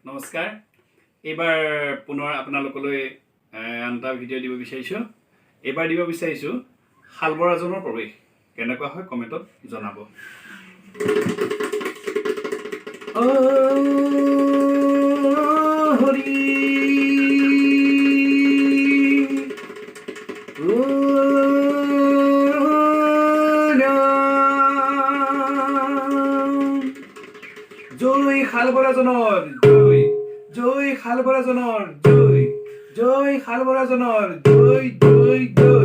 নমস্কাৰ এইবাৰ পুনৰ আপোনালোকলৈ আন এটা ভিডিঅ' দিব বিচাৰিছোঁ এইবাৰ দিব বিচাৰিছোঁ শালবৰাজনৰ প্ৰৱেশ কেনেকুৱা হয় কমেণ্টত জনাব হৰি জয় শালবৰাজনৰ জয় জয় শালবৰাজনৰ জয় জয় শালবৰাজনৰ জয় জয় জয়